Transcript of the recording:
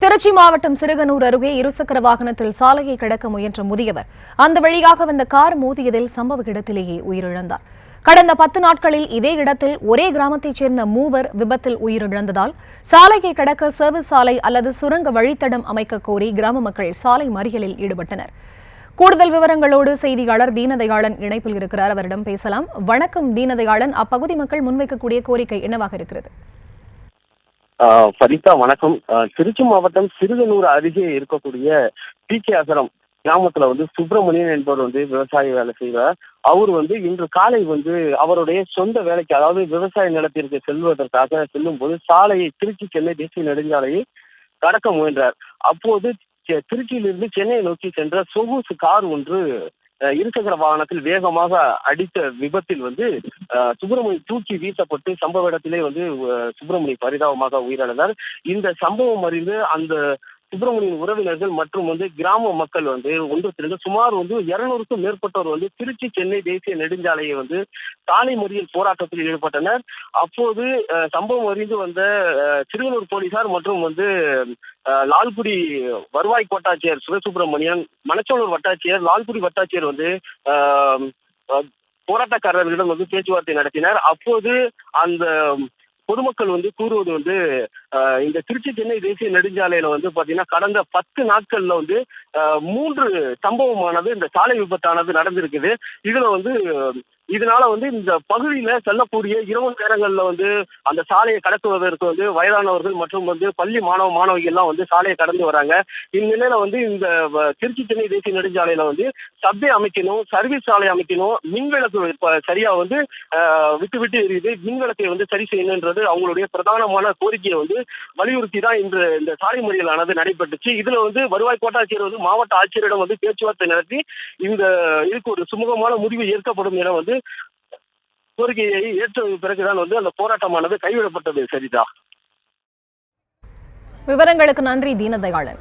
திருச்சி மாவட்டம் சிறுகனூர் அருகே இருசக்கர வாகனத்தில் சாலையை கடக்க முயன்ற முதியவர் அந்த வழியாக வந்த கார் மோதியதில் சம்பவ இடத்திலேயே உயிரிழந்தார். கடந்த 10 நாட்களில் இதே இடத்தில் ஒரே கிராமத்தைச் சேர்ந்த மூவர் விபத்தில் உயிரிழந்ததால் சாலையை கடக்க சர்வீஸ் சாலை அல்லது சுரங்க வழித்தடம் அமைக்க கோரி கிராம மக்கள் சாலை மறியலில் ஈடுபட்டனர். கூடுதல் விவரங்களோடு செய்தியாளர் தீனதயாளன் இணைப்பில் இருக்கிறார். அவரிடம் பேசலாம். வணக்கம் தீனதயாளன், அப்பகுதி மக்கள் முன்வைக்கக்கூடிய கோரிக்கை என்னவாக இருக்கிறது? ஃபரிதா வணக்கம். திருச்சி மாவட்டம் சிறுகனூர் அருகே இருக்கக்கூடிய டிகே அகரம் கிராமத்துல சுப்பிரமணியன் என்பவர் விவசாய வேலை செய்வார். அவர் இன்று காலை அவருடைய சொந்த வேலைக்கு, அதாவது விவசாய நிலத்திற்கு செல்வதற்காக செல்லும் போது சாலையை திருச்சி சென்னை தேசிய நெடுஞ்சாலையை கடக்க முயன்றார். அப்போது திருச்சியிலிருந்து சென்னையை நோக்கி சென்ற சொகுசு கார் ஒன்று இருசக்கர வாகனத்தில் வேகமாக அடித்த விபத்தில் சுப்பிரமணி தூக்கி வீசப்பட்டு சம்பவ இடத்திலே சுப்பிரமணி பரிதாபமாக உயிரிழந்தார். இந்த சம்பவம் அறிந்து அந்த சுப்பிரமணியின் உறவினர்கள் மற்றும் கிராம மக்கள் ஒன்று திரண்டு சுமார் 200க்கும் மேற்பட்டோர் திருச்சி சென்னை தேசிய நெடுஞ்சாலையை சாலை மறியல் போராட்டத்தில் ஈடுபட்டனர். அப்போது சம்பவம் அறிந்து வந்த சிறுகனூர் போலீசார் மற்றும் லால்குடி வருவாய் கோட்டாட்சியர் சிவசுப்பிரமணியன், மணச்சோளூர் வட்டாட்சியர், லால்குடி வட்டாட்சியர் போராட்டக்காரர்களிடம் பேச்சுவார்த்தை நடத்தினர். அப்போது அந்த பொதுமக்கள் கூறுவது இந்த திருச்சி சென்னை தேசிய நெடுஞ்சாலையில பாத்தீங்கன்னா கடந்த 10 நாட்கள்ல 3 சம்பவமானது இந்த சாலை விபத்தானது நடந்திருக்குது. இதுல இதனால இந்த பகுதியில செல்லக்கூடிய இரவு நேரங்கள்ல அந்த சாலையை கடத்துவதற்கு வயதானவர்கள் மற்றும் பள்ளி மாணவிகள் எல்லாம் சாலையை கடந்து வராங்க. இந்நிலையில இந்த திருச்சி சென்னை தேசிய நெடுஞ்சாலையில சப்வே அமைக்கணும், சர்வீஸ் சாலை அமைக்கணும், மின்விளக்கு சரியா விட்டு விட்டு எரியுது, மின்விளக்கை சரி செய்யணுன்றது அவங்களுடைய பிரதானமான கோரிக்கையை வலியுறுத்தி தான் இன்று இந்த சாலை மறியலானது நடைபெற்றுச்சு. இதுல வருவாய் கோட்டாட்சியர் மாவட்ட ஆட்சியரிடம் பேச்சுவார்த்தை நடத்தி இதுக்கு ஒரு சுமூகமான முடிவு ஏற்கப்படும் என கோரிக்கையை ஏற்ற பிறகுதான் அந்த போராட்டமானது கைவிடப்பட்டது. சரிதா, விவரங்களுக்கு நன்றி தீனதயாளன்.